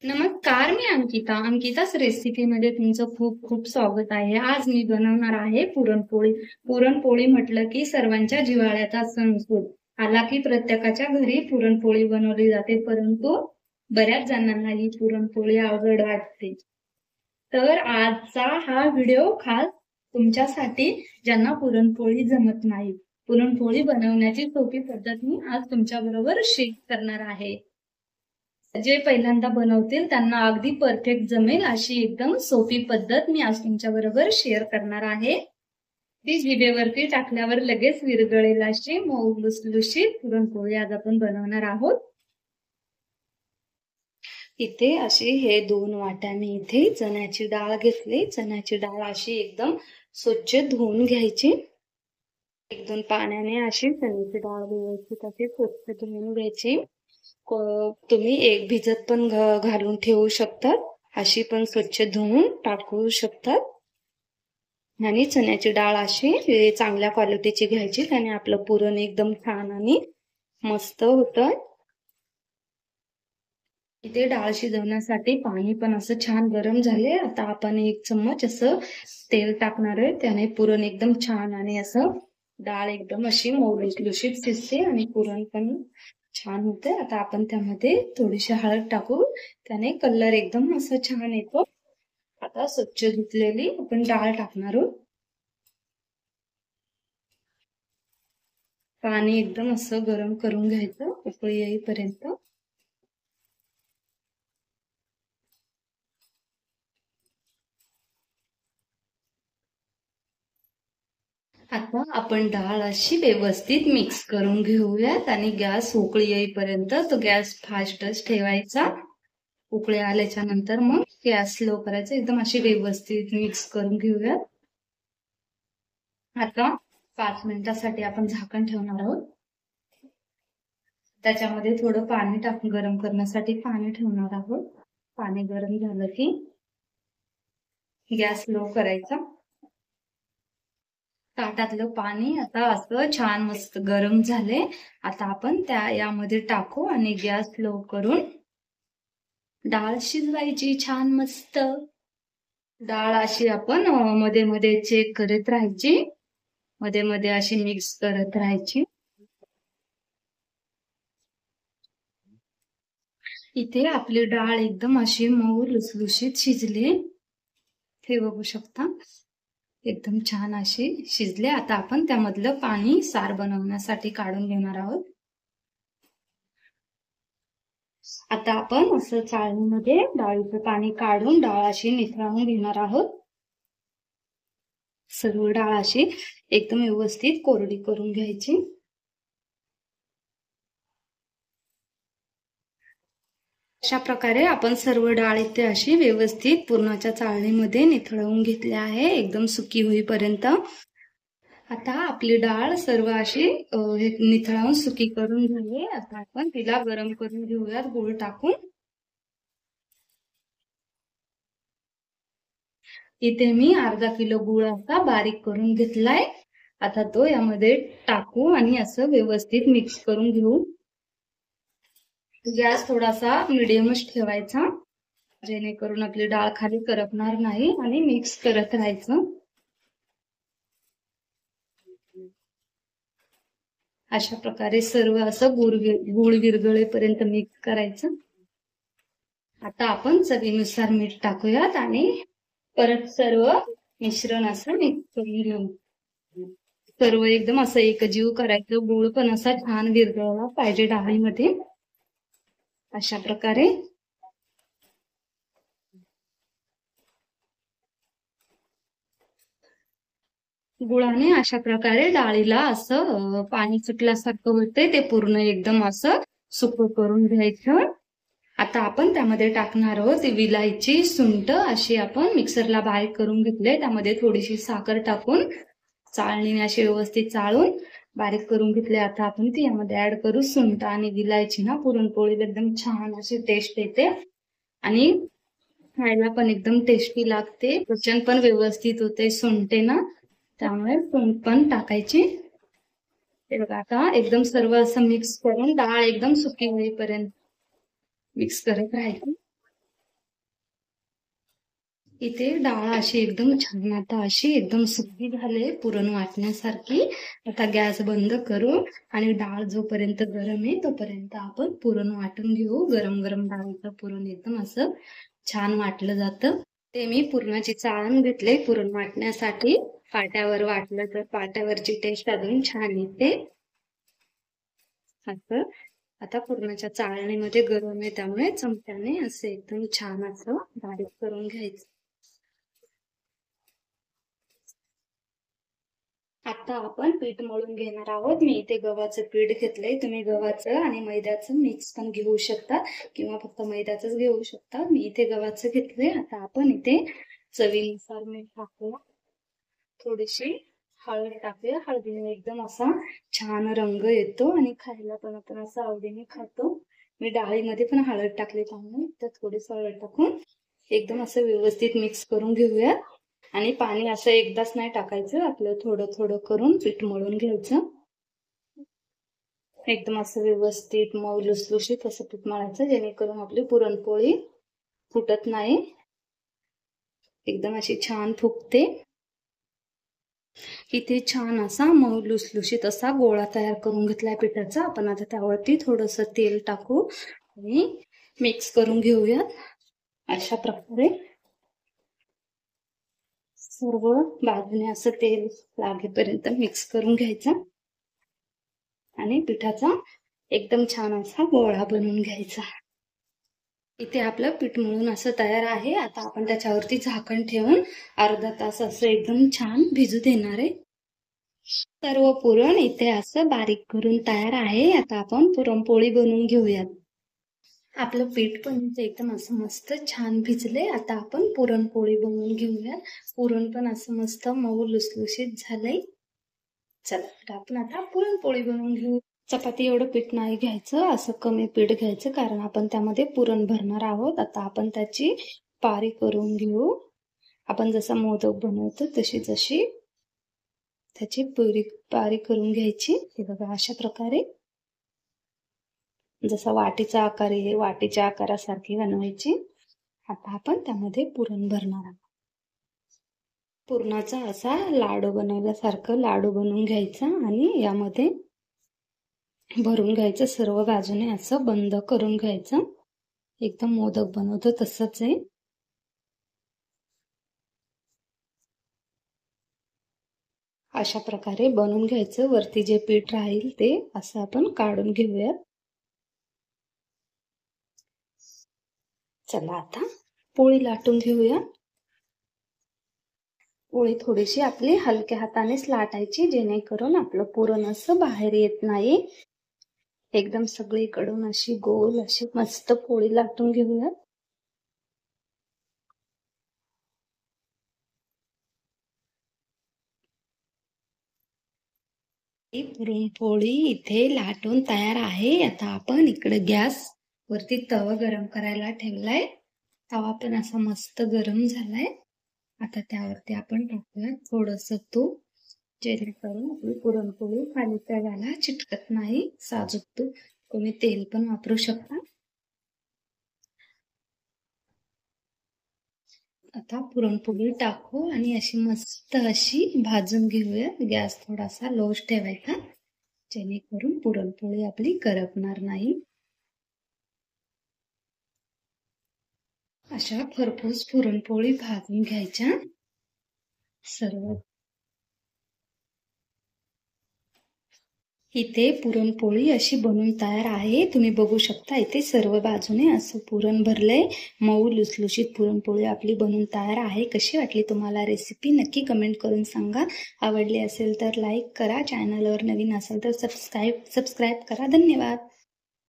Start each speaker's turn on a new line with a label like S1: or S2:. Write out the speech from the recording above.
S1: नमस्कार, मी अंकिता. अंकिताच रेसिपीमध्ये तुमचं खूप खूप स्वागत आहे. आज मी बनवणार आहे पुरणपोळी. पुरणपोळी म्हटलं की सर्वांच्या जिव्हाळ्याचा सण असतो. आला की प्रत्येकाच्या घरी पुरणपोळी बनवली जाते, परंतु बऱ्याच जणांना ही पुरणपोळी अवघड वाटते. तर आजचा हा व्हिडिओ खास तुमच्यासाठी, ज्यांना पुरणपोळी जमत नाही. पुरणपोळी बनवण्याची सोपी पद्धत मी आज तुमच्या बरोबर शेअर करणार आहे. जे पहिल्यांदा बनवतील त्यांना अगदी परफेक्ट जमेल अशी एकदम सोपी पद्धत मी आज तुमच्या बरोबर शेअर करणार आहे. ती जिभेवरती टाकल्यावर लगेच विरघळेल अशी मऊ लुसलुशीत पुरणपोळी आज आपण बनवणार आहोत. इथे अशी हे 2 वाट्याने इथे चण्याची डाळ घेतली. चण्याची डाळ अशी एकदम स्वच्छ धुवून घ्यायची. 1-2 पाण्याने अशी चण्याची डाळ व्यवस्थित अशी स्वच्छ धुवून घ्यायची. तुम्ही एक भिजत पण घालून ठेवू शकतात, अशी पण स्वच्छ धुवून टाकू शकतात. आणि चण्याची डाळ अशी चांगल्या क्वालिटीची घ्यायची, त्याने आपलं पुरण एकदम छान आणि मस्त होतं. इथे डाळ शिजवण्यासाठी पाणी पण असं छान गरम झाले. आता आपण 1 चम्मच असं तेल टाकणार आहे, त्याने पुरण एकदम छान आणि असं डाळ एकदम अशी मऊ लुसलुशीत शिजते आणि पुरण पण छान होते. आता आपण त्यामध्ये थोडीशी हळद टाकू, त्याने कलर एकदम असं छान येतो. आता स्वच्छ धुतलेली आपण डाळ टाकणार आहोत. पाणी एकदम असं गरम करून घ्यायचं उकळी येईपर्यंत. आता आपण डाळ अशी व्यवस्थित मिक्स करून घेऊयात आणि गॅस उकळी येईपर्यंत तो गॅस फास्टच ठेवायचा. उकळी आल्याच्या नंतर मग गॅस स्लो करायचा. एकदम अशी व्यवस्थित मिक्स करून घेऊयात. आता 5 मिनिटासाठी आपण झाकण ठेवणार आहोत. त्याच्यामध्ये थोडं पाणी टाकून गरम करण्यासाठी पाणी ठेवणार आहोत. पाणी गरम झालं की गॅस स्लो करायचा. ताटातलं पाणी आता असं छान मस्त गरम झाले. आता आपण यामध्ये टाकू आणि गॅस स्लो करून डाळ शिजवायची छान मस्त. डाळ अशी आपण मध्ये मध्ये चेक करत राहायची, मध्ये मध्ये अशी मिक्स करत राहायची. इथे आपली डाळ एकदम अशी मऊ लुसलुशीत शिजली, हे बघू शकता. एकदम छान अशी शिजले. आता आपण त्यामधलं पाणी सार बनवण्यासाठी काढून घेणार आहोत. आता आपण असं चाळणीमध्ये डाळीचं पाणी काढून डाळ अशी निथळून घेणार आहोत. सर्व डाळ अशी एकदम व्यवस्थित कोरडी करून घ्यायची. अशा प्रकारे आपण सर्व डाळ इथे अशी व्यवस्थित पूर्णाच्या चाळणीमध्ये निथळवून घेतली आहे, एकदम सुकी होईपर्यंत. आता आपली डाळ सर्व अशी निथळवून सुकी करून झाली. आता आपण तिला गरम करून घेऊयात गूळ टाकून. इथे मी अर्धा किलो गूळ असा बारीक करून घेतलाय. आता तो यामध्ये टाकू आणि असं व्यवस्थित मिक्स करून घेऊ. गॅस थोडासा मिडियमच ठेवायचा, जेणेकरून आपली डाळ खाली करपणार नाही आणि मिक्स करत राहायचं. अशा प्रकारे सर्व असं गूळ विरघळेपर्यंत मिक्स करायचं. आता आपण चवीनुसार मीठ टाकूयात आणि परत सर्व मिश्रण असं मिक्स करून घेऊ. सर्व एकदम असं एकजीव करायचं. गूळ पण असा छान विरघळला पाहिजे डाळीमध्ये. अशा प्रकारे गुळाने अशा प्रकारे डाळीला असं पाणी सुटल्यासारखं होते, ते पूर्ण एकदम असं सुकं करून घ्यायचं. आता आपण त्यामध्ये टाकणार आहोत विलायची, सुंठ अशी आपण मिक्सरला बारीक करून घेतले. त्यामध्ये थोडीशी साखर टाकून चाळणीने अशी व्यवस्थित चाळून बारीक करून घेतले. आता आपण ती यामध्ये ऍड करू. सुंठ आणि विलायची ना पुरणपोळीला एकदम छान अशी टेस्ट येते आणि खायला पण एकदम टेस्टी लागते. पचन पण व्यवस्थित होते सुंठे ना, त्यामुळे सुंठ पण टाकायची. हे बघा, आता एकदम सर्व असं मिक्स करून डाळ एकदम सुकी होईपर्यंत मिक्स करत राहायचं. इथे डाळ अशी एकदम छान आता अशी एकदम सुकी झाली पुरण वाटण्यासारखी। आता गॅस बंद करू आणि डाळ जोपर्यंत गरम आहे तोपर्यंत आपण पुरण वाटून घेऊ। गरम गरम डाळीचं पुरण एकदम असं छान वाटलं जातं। ते मी पुरणाची चाळण घेतले पुरण वाटण्यासाठी। पाट्यावर वाटलं तर पाट्यावरची टेस्ट अजून छान येते। असं आता पुरणाच्या चाळणीमध्ये गरम आहे त्यामुळे चमच्याने असं एकदम छान असं बारीक करून घ्यायचं। आता आपण पीठ मळून घेणार आहोत। मी इथे गव्हाचं पीठ घेतलंय, तुम्ही गव्हाचं आणि मैद्याचं मिक्स पण घेऊ शकता किंवा फक्त मैद्याचंच घेऊ शकता। मी इथे गव्हाचं घेतलंय। आता आपण इथे चवीनुसार मीठ टाकूया, थोडीशी हळद टाकूया। हळदीने एकदम असा छान रंग येतो आणि खायला पण आपण असं आवडीने खातो। मी डाळीमध्ये पण हळद टाकली त्यामुळे त्यात थोडीशी हळद टाकून एकदम असं व्यवस्थित मिक्स करून घेऊया। आणि पाणी असं एकदाच नाही टाकायचं, आपलं थोडं थोडं करून पीठ मळून घ्यायचं। एकदम असं व्यवस्थित मऊ लुसलुशीत असं पीठ मळायचं जेणेकरून आपली पुरणपोळी फुटत नाही, एकदम अशी छान फुगते। इथे छान असा मऊ लुसलुशीत असा गोळा तयार करून घेतलाय पिठाचा। आपण आता त्यावरती थोडंसं तेल टाकू आणि मिक्स करून घेऊयात। अशा प्रकारे सर्व बाजूने असं तेल लागेपर्यंत मिक्स करून घ्यायचं आणि पिठाचा एकदम छान असा गोळा बनवून घ्यायचा। इथे आपलं पीठ मळून असं तयार आहे। आता आपण त्याच्यावरती झाकण ठेवून अर्धा तास असं एकदम छान भिजू देणार आहे। सर्व पुरण इथे असं बारीक करून तयार आहे। आता आपण पुरणपोळी बनवून घेऊयात। आपलं पीठ पण इथे एकदम असं मस्त छान भिजले। आता आपण पुरणपोळी बनवून घेऊयात। पुरण पण असं मस्त मऊ लुसलुशीत झालंय। चला तर आपण आता पुरणपोळी बनवून घेऊ। चपाती एवढं पीठ नाही घ्यायचं, असं कमी पीठ घ्यायचं कारण आपण त्यामध्ये पुरण भरणार आहोत। आता आपण त्याची पारी करून घेऊ। आपण जसा मोदक बनवतो तशी जशी त्याची पारी करून घ्यायची। हे बघा अशा प्रकारे जसा वाटीचा आकार आहे वाटीच्या आकारासारखी बनवायची। आता आपण त्यामध्ये पुरण भरणार आहोत। पुरणाचा असा लाडू बनवल्यासारखं लाडू बनवून घ्यायचा आणि यामध्ये भरून घ्यायचं। सर्व बाजूने असं बंद करून घ्यायचं, एकदम मोदक बनवतो तसंच आहे। अशा प्रकारे बनवून घ्यायचं। वरती जे पीठ राहील ते असं आपण काढून घेऊया। चला आता पोळी लाटून घेऊया। पोळी थोडीशी आपली हलक्या हातानेच लाटायची जेणेकरून आपलं पुरण असं बाहेर येत नाही। एकदम सगळीकडून अशी गोल अशी मस्त पोळी लाटून घेऊया। ही पुरणपोळी इथे लाटून तयार आहे। आता आपण इकडे गॅस वरती तवा गरम करायला ठेवलाय। तवा पण असा मस्त गरम झालाय। आता त्यावरती आपण टाकूया थोडंसं तूप जेणेकरून आपली पुरणपोळी खाली तव्याला चिटकत नाही। साजूक तूप, तुम्ही तेल पण वापरू शकता। आता पुरणपोळी टाकू आणि अशी मस्त अशी भाजून घेऊया। गॅस थोडासा लोच ठेवायचा जेणेकरून पुरणपोळी आपली करपणार नाही। अशा भरपूर पुरणपोळी भाजून घ्यायच्या सर्व। इथे पुरणपोळी अशी बनवून तयार आहे। तुम्ही बघू शकता इथे सर्व बाजूने असं पुरण भरलंय। मऊ लुसलुशीत पुरणपोळी आपली बनवून तयार आहे। कशी वाटली तुम्हाला रेसिपी नक्की कमेंट करून सांगा। आवडली असेल तर लाईक करा, चॅनलवर नवीन असेल तर सबस्क्राईब करा। धन्यवाद।